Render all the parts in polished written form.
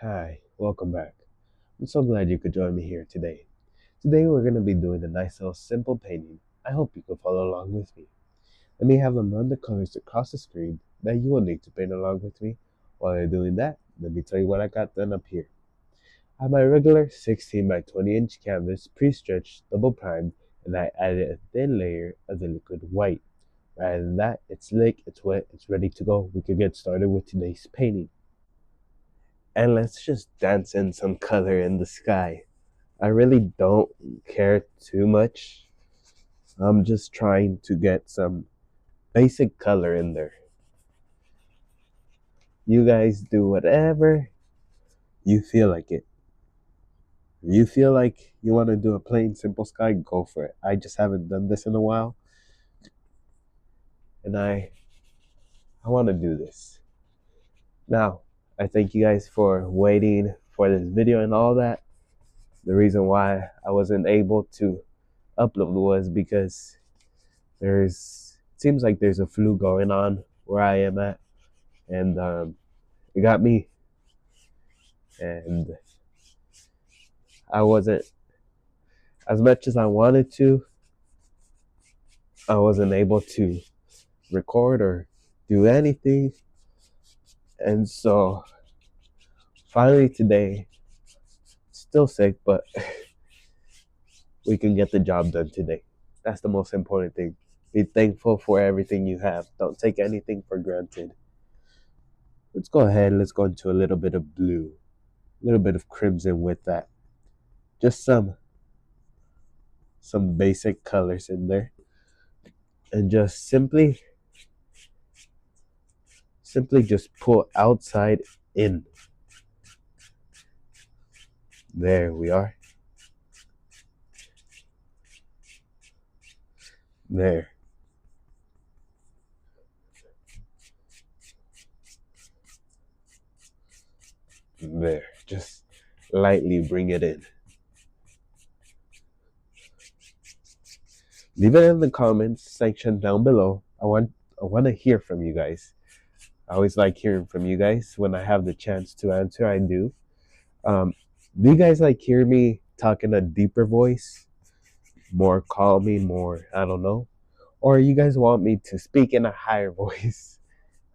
Hi, welcome back. I'm so glad you could join me here today. Today we're going to be doing a nice little simple painting. I hope you can follow along with me. Let me have them run the colors across the screen that you will need to paint along with me. While you're doing that, let me tell you what I got done up here. I have my regular 16 by 20 inch canvas pre-stretched, double primed, and I added a thin layer of the liquid white. Rather than that, it's slick, it's wet, it's ready to go. We can get started with today's painting. And let's just dance in some color in the sky. I really don't care too much. I'm just trying to get some basic color in there. You guys do whatever you feel like it. If you feel like you want to do a plain simple sky, go for it. I just haven't done this in a while. And I want to do this. Now, I thank you guys for waiting for this video and all that. The reason why I wasn't able to upload was because it seems like there's a flu going on where I am at, and it got me, and I wasn't, as much as I wanted to, I wasn't able to record or do anything. And so finally today, still sick, but we can get the job done today. That's the most important thing. Be thankful for everything you have. Don't take anything for granted. Let's go ahead. Let's go into a little bit of blue, a little bit of crimson with that. Just some basic colors in there. And just simply just pull outside in. There we are. There. There. Just lightly bring it in. Leave it in the comments section down below. I want to hear from you guys. I always like hearing from you guys. When I have the chance to answer, I do. Do you guys like hear me talk in a deeper voice? More calming, more, I don't know. Or you guys want me to speak in a higher voice?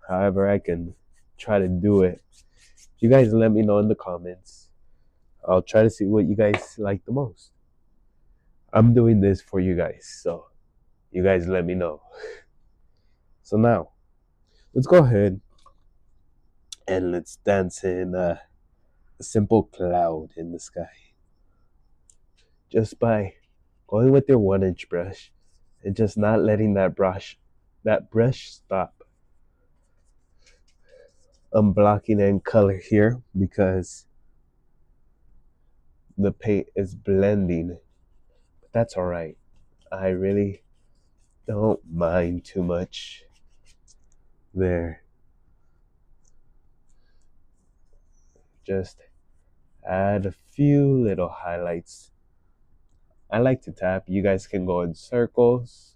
However I can try to do it. You guys let me know in the comments. I'll try to see what you guys like the most. I'm doing this for you guys, so you guys let me know. So now, let's go ahead and let's dance in a simple cloud in the sky. Just by going with your 1-inch brush and just not letting that brush stop. I'm blocking in color here because the paint is blending, but that's alright. I really don't mind too much. There. Just add a few little highlights. I like to tap. You guys can go in circles.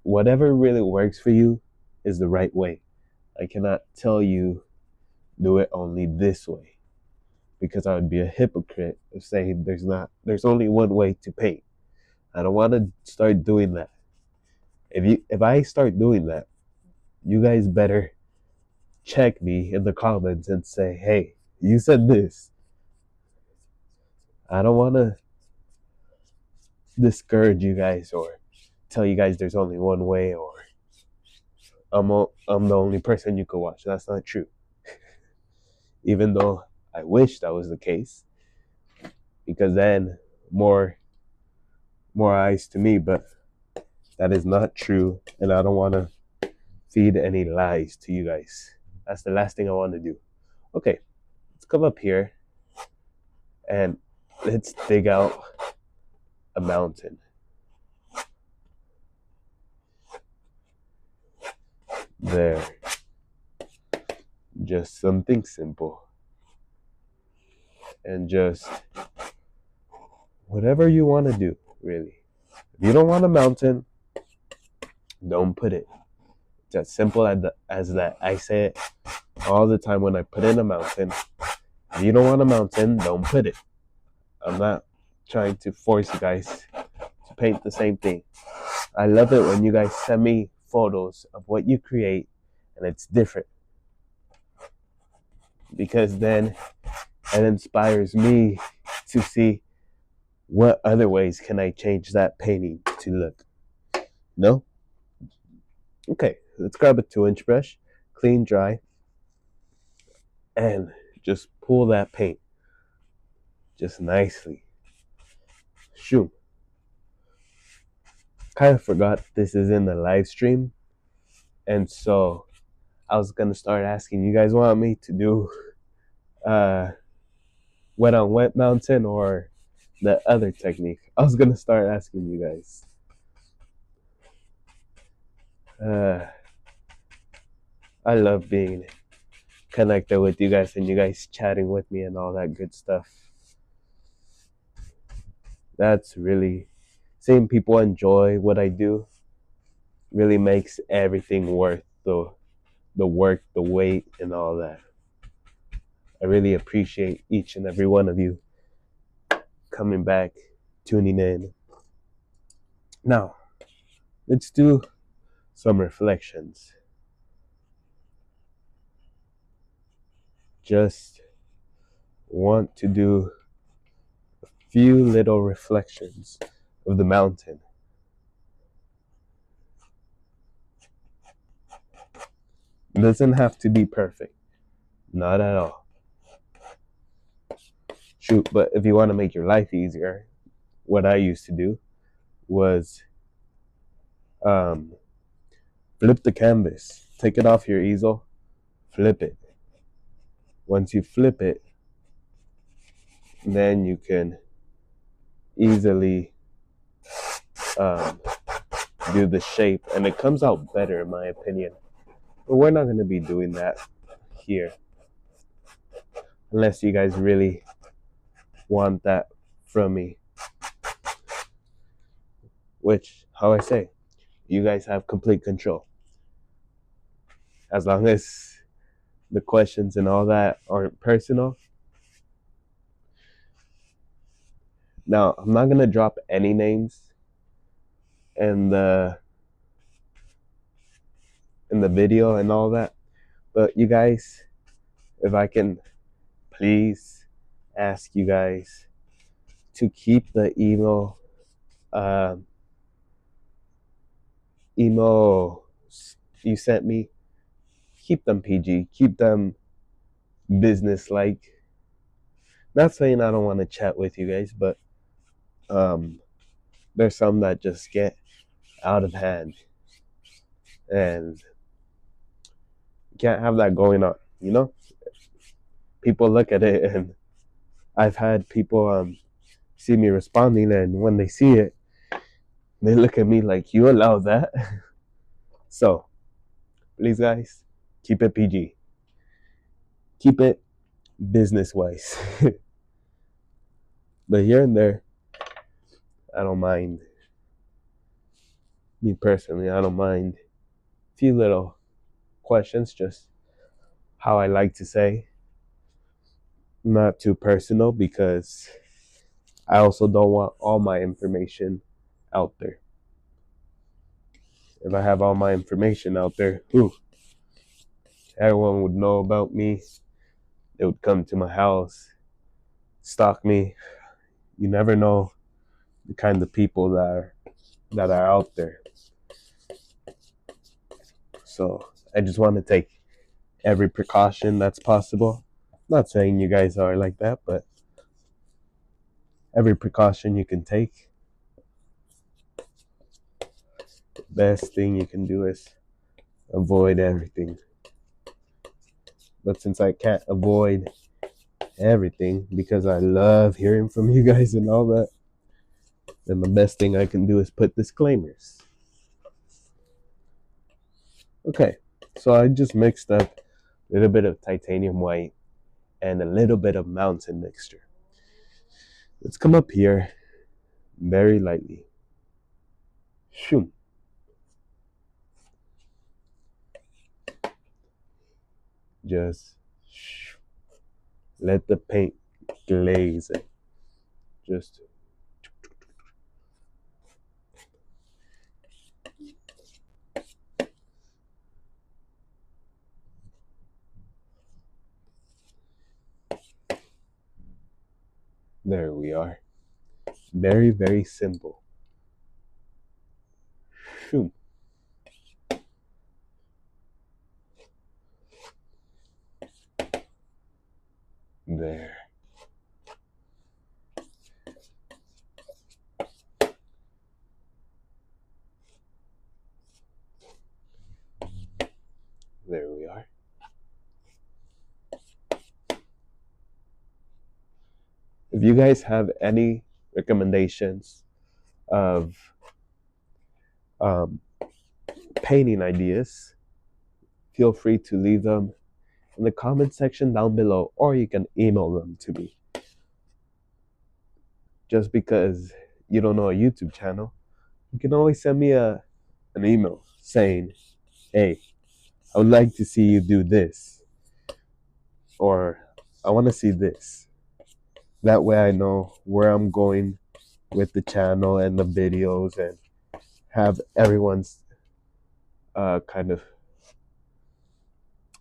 Whatever really works for you is the right way. I cannot tell you do it only this way, because I would be a hypocrite of saying there's only one way to paint. I don't want to start doing that. If I start doing that, you guys better check me in the comments and say, hey, you said this. I don't want to discourage you guys or tell you guys there's only one way, or I'm the only person you could watch. That's not true. Even though I wish that was the case, because then more eyes to me, but that is not true, and I don't want to feed any lies to you guys. That's the last thing I want to do. Okay, let's come up here and let's dig out a mountain. There. Just something simple. And just whatever you want to do, really. If you don't want a mountain, don't put it. It's as simple as that. I say it all the time when I put in a mountain. If you don't want a mountain, don't put it. I'm not trying to force you guys to paint the same thing. I love it when you guys send me photos of what you create and it's different, because then it inspires me to see what other ways can I change that painting to look. No? Okay, let's grab a 2-inch brush, clean, dry, and just pull that paint just nicely. Shoot. Kind of forgot this is in the live stream, and so I was gonna start asking you guys want me to do wet on wet mountain or the other technique. I was gonna start asking you guys. I love being connected with you guys and you guys chatting with me and all that good stuff. That's really, seeing people enjoy what I do really makes everything worth the work, the wait, and all that. I really appreciate each and every one of you coming back, tuning in. Now, let's do some reflections. Just want to do a few little reflections of the mountain. It doesn't have to be perfect. Not at all. Shoot, but if you want to make your life easier, what I used to do was flip the canvas. Take it off your easel, flip it. Once you flip it, then you can easily do the shape, and it comes out better in my opinion. But we're not going to be doing that here, unless you guys really want that from me. Which, how I say, you guys have complete control. As long as the questions and all that aren't personal. Now, I'm not going to drop any names in the video and all that, but you guys, if I can please ask you guys to keep the email you sent me, keep them PG, keep them business like. Not saying I don't want to chat with you guys, but there's some that just get out of hand, and you can't have that going on, you know? People look at it, and I've had people see me responding, and when they see it, they look at me like, you allow that? So, please guys, keep it PG. Keep it business-wise. But here and there, I don't mind. Me personally, I don't mind a few little questions, just how I like to say. Not too personal, because I also don't want all my information out there. If I have all my information out there, everyone would know about me. They would come to my house, stalk me. You never know the kind of people that are out there. So I just want to take every precaution that's possible. Not saying you guys are like that, but every precaution you can take. The best thing you can do is avoid everything. But since I can't avoid everything, because I love hearing from you guys and all that, then the best thing I can do is put disclaimers. Okay, so I just mixed up a little bit of titanium white and a little bit of mountain mixture. Let's come up here very lightly. Shoom. Just let the paint glaze and just there we are. Very, very simple. Phew. There. There we are. If you guys have any recommendations of um, painting ideas, feel free to leave them in the comment section down below, or you can email them to me. Just because you don't know a YouTube channel, you can always send me an email saying, hey, I would like to see you do this, or I want to see this. That way I know where I'm going with the channel and the videos, and have everyone's kind of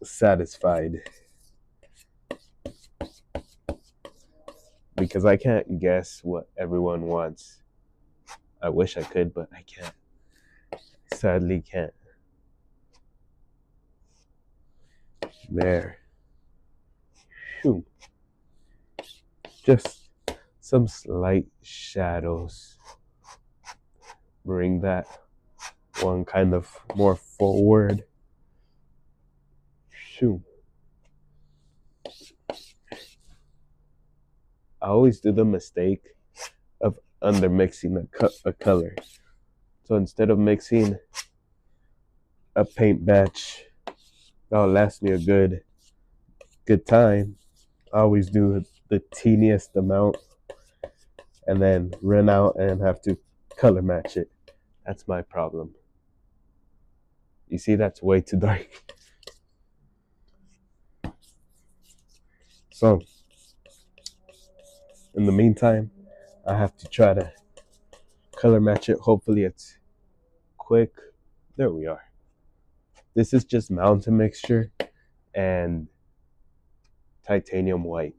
satisfied. Because I can't guess what everyone wants. I wish I could, but I can't. Sadly can't. There. Whew. Just some slight shadows. Bring that one kind of more forward. Phew. I always do the mistake of undermixing a color. So instead of mixing a paint batch that'll last me a good time, I always do the teeniest amount and then run out and have to color match it. That's my problem. You see, that's way too dark. So in the meantime, I have to try to color match it. Hopefully it's quick. There we are. This is just mountain mixture and titanium white.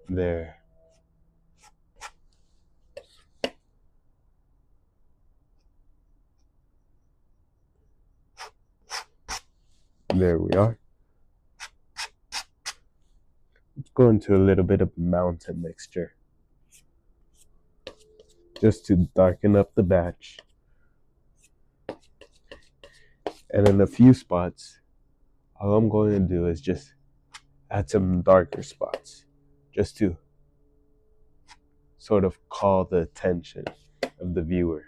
There. There we are. Let's go into a little bit of mountain mixture, just to darken up the batch. And in a few spots, all I'm going to do is just add some darker spots, just to sort of call the attention of the viewer.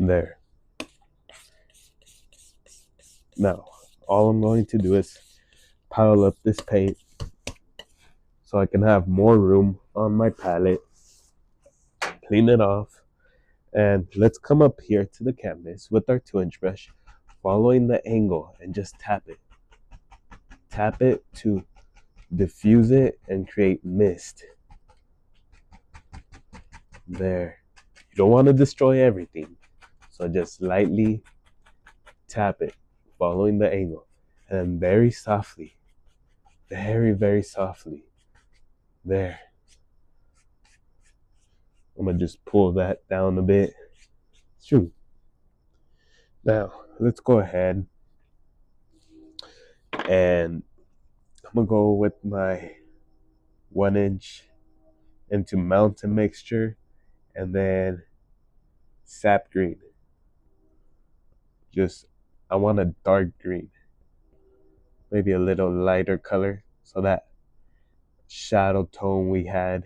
There. Now, all I'm going to do is pile up this paint so I can have more room on my palette, clean it off, and let's come up here to the canvas with our 2-inch brush, following the angle, and just tap it. Tap it to diffuse it and create mist. There. You don't want to destroy everything, so just lightly tap it, following the angle, and very softly, very, very softly. There. I'm gonna just pull that down a bit. Shoot. Now, let's go ahead and I'm gonna go with my 1-inch into mountain mixture and then sap green. Just, I want a dark green, maybe a little lighter color, so that shadow tone we had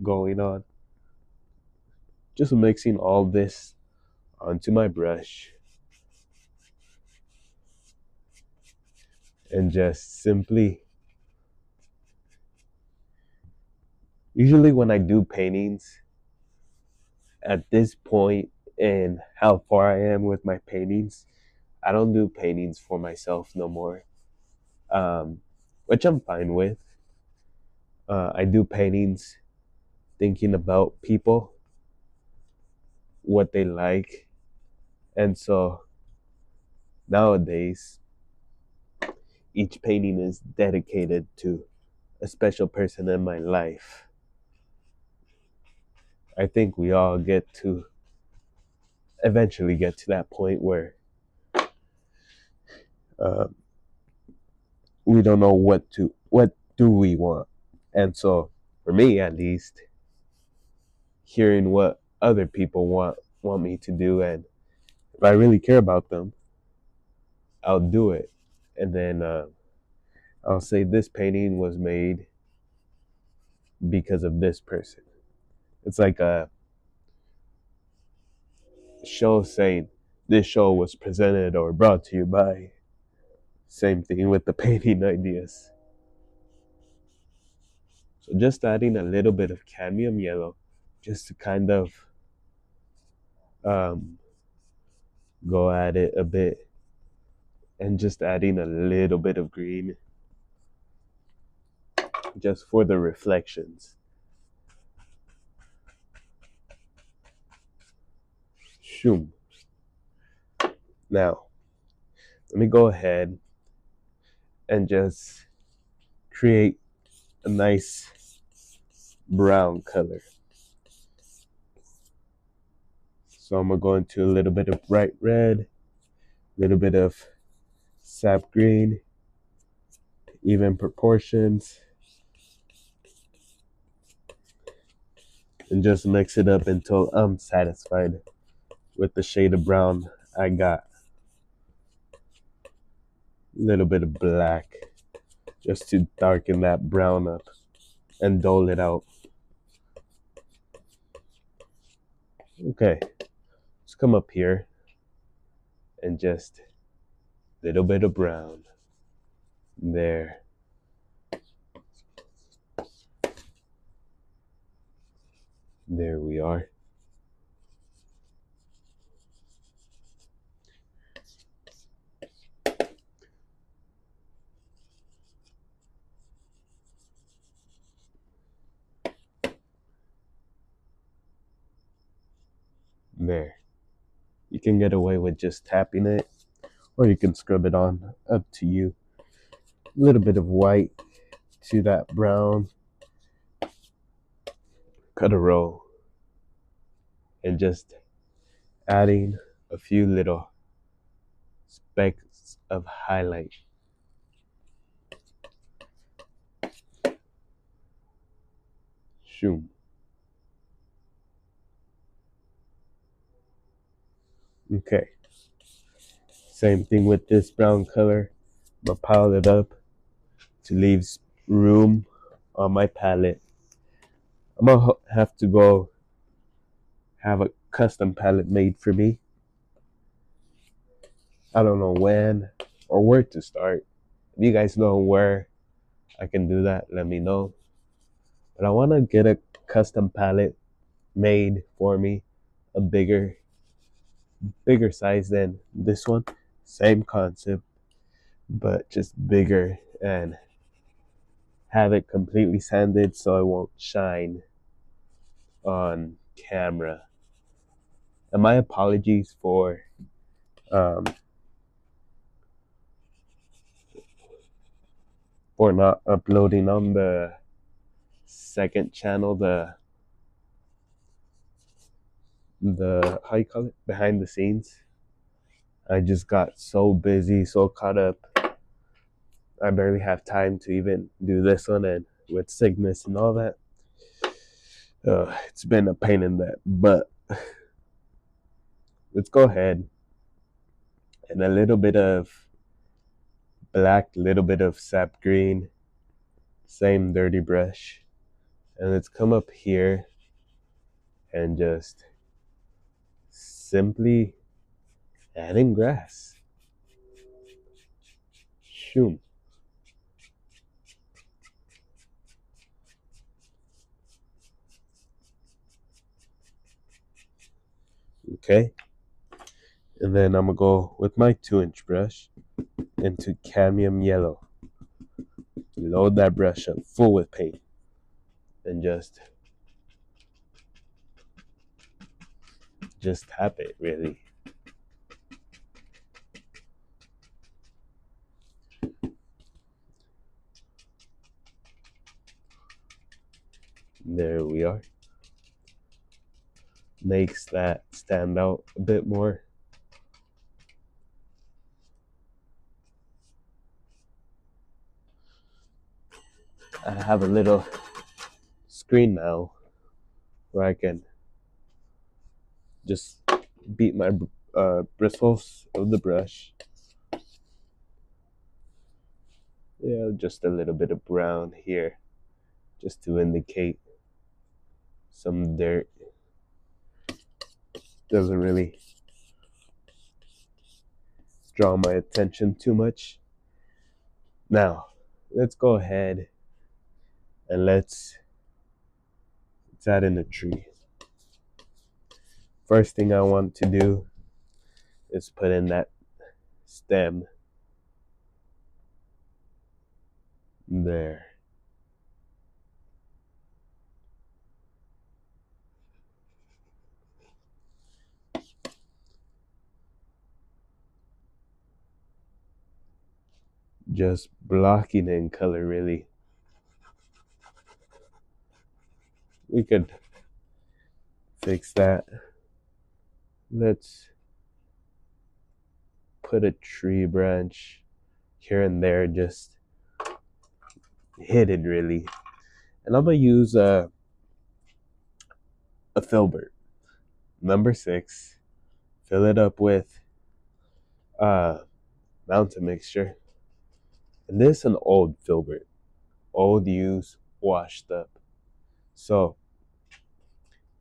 going on. Just mixing all this onto my brush and just simply Usually when I do paintings, at this point in how far I am with my paintings, I don't do paintings for myself no more, which I'm fine with. I do paintings thinking about people, what they like. And so nowadays, each painting is dedicated to a special person in my life. I think we all get to eventually get to that point where uh, we don't know what do we want. And so for me at least, hearing what other people want me to do, and if I really care about them, I'll do it. And then I'll say this painting was made because of this person. It's like a show saying this show was presented or brought to you by. Same thing with the painting ideas. So just adding a little bit of cadmium yellow just to kind of um, go at it a bit, and just adding a little bit of green just for the reflections. Shoom. Now, let me go ahead and just create a nice brown color. So I'm going to go into a little bit of bright red, a little bit of sap green, even proportions, and just mix it up until I'm satisfied with the shade of brown I got. A little bit of black just to darken that brown up and dole it out. Okay, let's come up here and just a little bit of brown. There. There we are. There. You can get away with just tapping it, or you can scrub it on, up to you. A little bit of white to that brown. Cut a row. And just adding a few little specks of highlight. Shoom. Okay. Same thing with this brown color. I'm gonna pile it up to leave room on my palette. I'm gonna have to go have a custom palette made for me. I don't know when or where to start. If you guys know where I can do that, let me know. But I want to get a custom palette made for me, a bigger size than this one. Same concept, but just bigger, and have it completely sanded so it won't shine on camera. And my apologies um, for not uploading on the second channel, the how you call it, behind the scenes. I just got so busy, so caught up, I barely have time to even do this one, and with sickness and all that, it's been a pain in that butt. Let's go ahead and a little bit of black, little bit of sap green, same dirty brush, and let's come up here and just simply adding grass. Shoom. Okay, and then I'm gonna go with my 2-inch brush into cadmium yellow. Load that brush up full with paint and just tap it really. There we are. Makes that stand out a bit more. I have a little screen now where I can just beat my bristles of the brush. Yeah, just a little bit of brown here, just to indicate some dirt. Doesn't really draw my attention too much. Now, let's go ahead and let's add in a tree. First thing I want to do is put in that stem there. Just blocking in color really. We could fix that. Let's put a tree branch here and there, just hidden really. And I'm gonna use a filbert, number 6. Fill it up with mountain mixture. And this is an old filbert, old used, washed up. So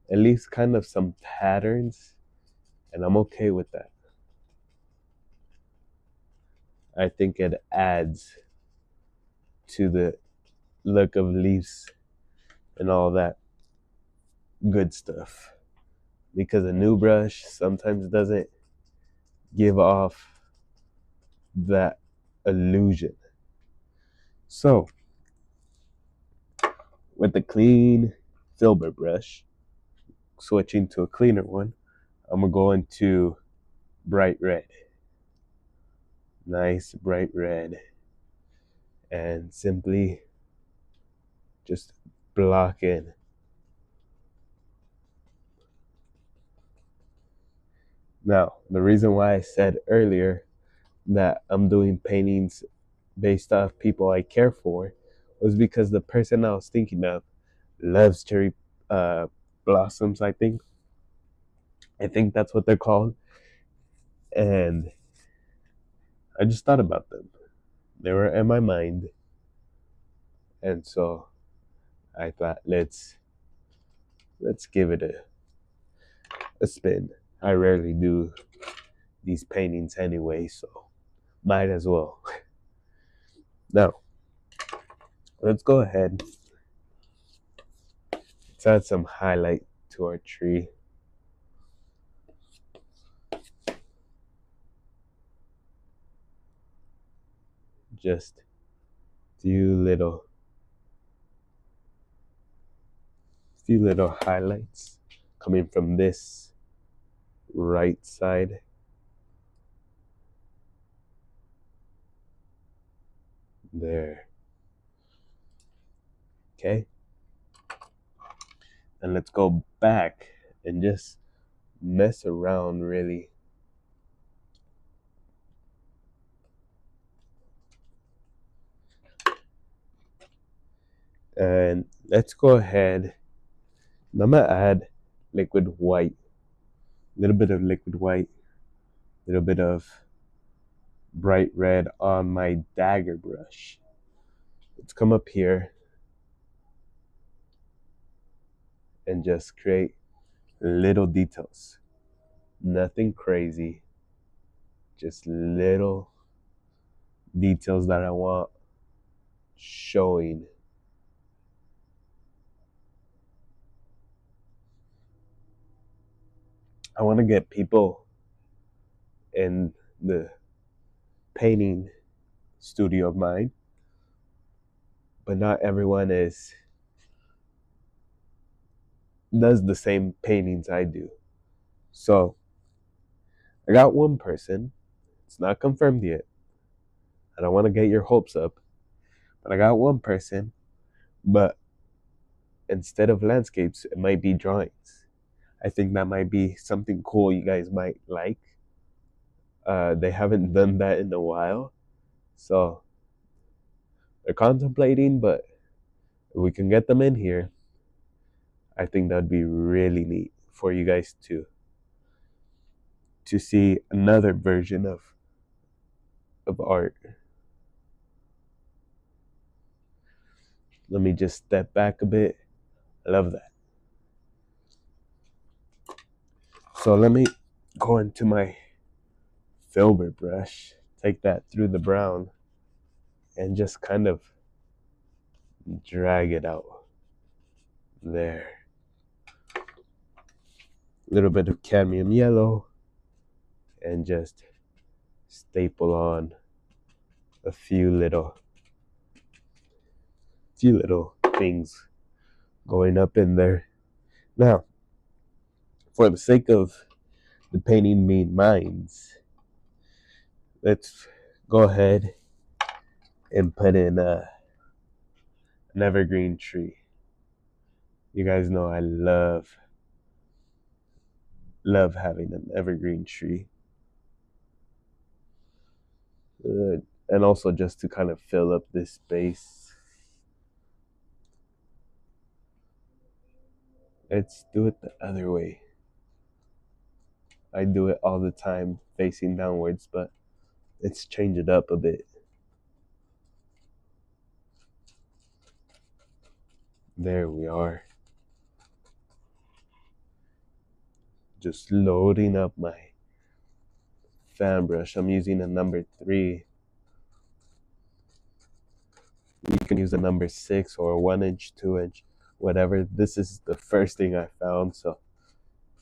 it leaves kind of some patterns, and I'm okay with that. I think it adds to the look of leaves and all that good stuff, because a new brush sometimes doesn't give off that illusion. So with the clean filbert brush, switching to a cleaner one, I'm gonna go into bright red, nice bright red, and simply just block in. Now, the reason why I said earlier that I'm doing paintings based off people I care for was because the person I was thinking of loves cherry blossoms, I think. That's what they're called. And I just thought about them. They were in my mind. And so I thought, let's give it a spin. I rarely do these paintings anyway, so might as well. Now, let's go ahead. Let's add some highlight to our tree. Just few little highlights coming from this right side. There. Okay. And let's go back and just mess around really. And let's go ahead. I'm gonna add liquid white. A little bit of liquid white. A little bit of bright red on my dagger brush. Let's come up here and just create little details. Nothing crazy. Just little details that I want showing. I want to get people in the painting studio of mine, but not everyone does the same paintings I do. So I got one person. It's not confirmed yet. I don't want to get your hopes up, but I got one person. But instead of landscapes, it might be drawings. I think that might be something cool you guys might like. They haven't done that in a while, so they're contemplating. But if we can get them in here, I think that'd be really neat for you guys to see another version of art. Let me just step back a bit. I love that. So let me go into my filbert brush, take that through the brown, and just kind of drag it out. There. A little bit of cadmium yellow, and just staple on a few little things going up in there. Now, for the sake of the painting being minds, let's go ahead and put in an evergreen tree. You guys know I love having an evergreen tree. And also just to kind of fill up this space. Let's do it the other way. I do it all the time facing downwards, but let's change it up a bit. There we are. Just loading up my fan brush. I'm using a number 3. You can use a number 6 or a 1-inch, 2-inch, whatever. This is the first thing I found, so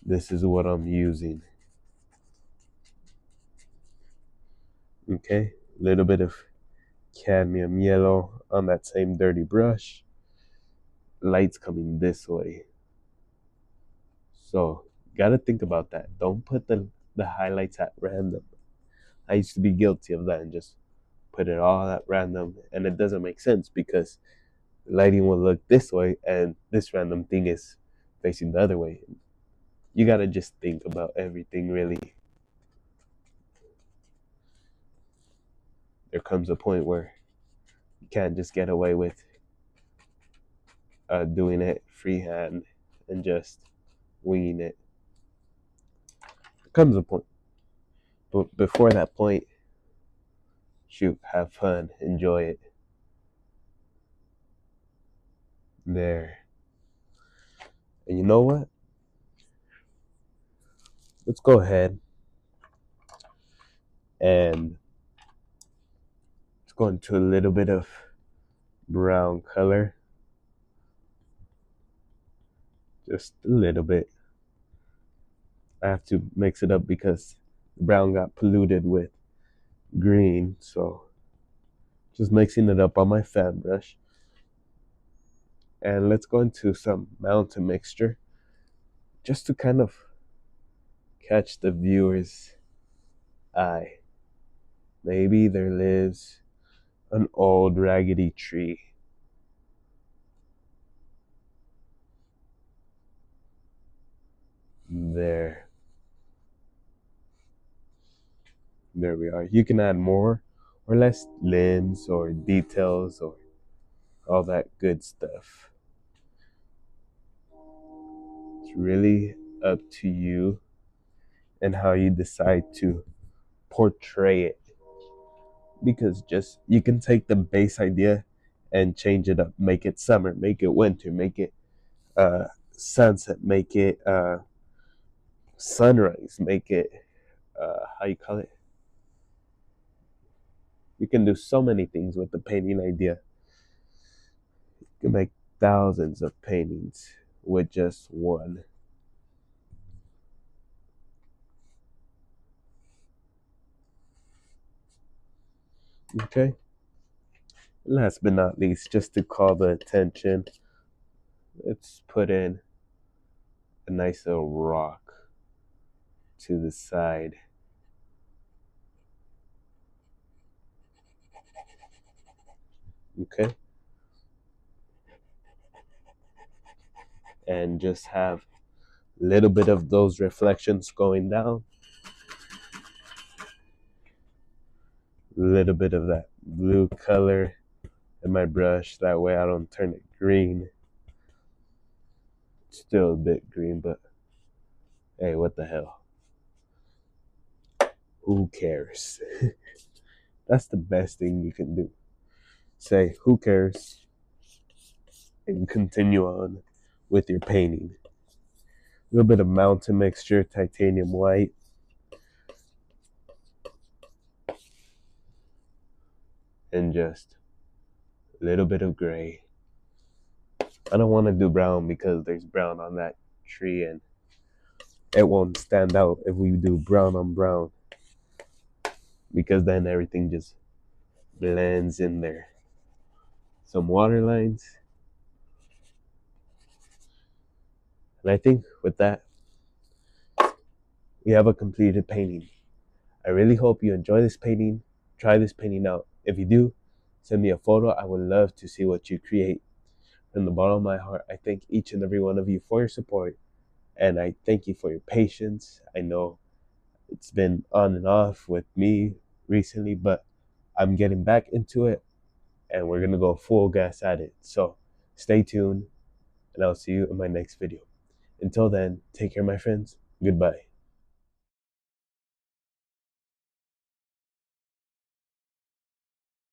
this is what I'm using. Okay, a little bit of cadmium yellow on that same dirty brush. Light's coming this way. So, gotta think about that. Don't put the highlights at random. I used to be guilty of that and just put it all at random, and it doesn't make sense because the lighting will look this way and this random thing is facing the other way. You gotta just think about everything, really. There comes a point where you can't just get away with doing it freehand and just winging it. There comes a point. But before that point, shoot, have fun, enjoy it. There. And you know what? Let's go ahead and let's go into a little bit of brown color. Just a little bit. I have to mix it up because the brown got polluted with green, so just mixing it up on my fan brush. And let's go into some mountain mixture just to kind of catch the viewer's eye. Maybe there lives an old raggedy tree. There we are. You can add more or less limbs or details or all that good stuff. It's really up to you and how you decide to portray it. Because just you can take the base idea and change it up, make it summer, make it winter, make it sunset, make it sunrise, make it how you call it. You can do so many things with the painting idea. You can make thousands of paintings with just one. Okay. Last but not least, just to call the attention, let's put in a nice little rock to the side. Okay. And just have a little bit of those reflections going down. A little bit of that blue color in my brush. That way I don't turn it green. It's still a bit green, but hey, what the hell? Who cares? That's the best thing you can do. Say, who cares? And continue on with your painting. A little bit of mountain mixture, titanium white. And just a little bit of gray. I don't want to do brown because there's brown on that tree and it won't stand out if we do brown on brown, because then everything just blends in there. Some water lines. And I think with that, we have a completed painting. I really hope you enjoy this painting. Try this painting out. If you do, send me a photo. I would love to see what you create. From the bottom of my heart, I thank each and every one of you for your support. And I thank you for your patience. I know it's been on and off with me recently, but I'm getting back into it and we're going to go full gas at it. So stay tuned and I'll see you in my next video. Until then, take care, my friends. Goodbye.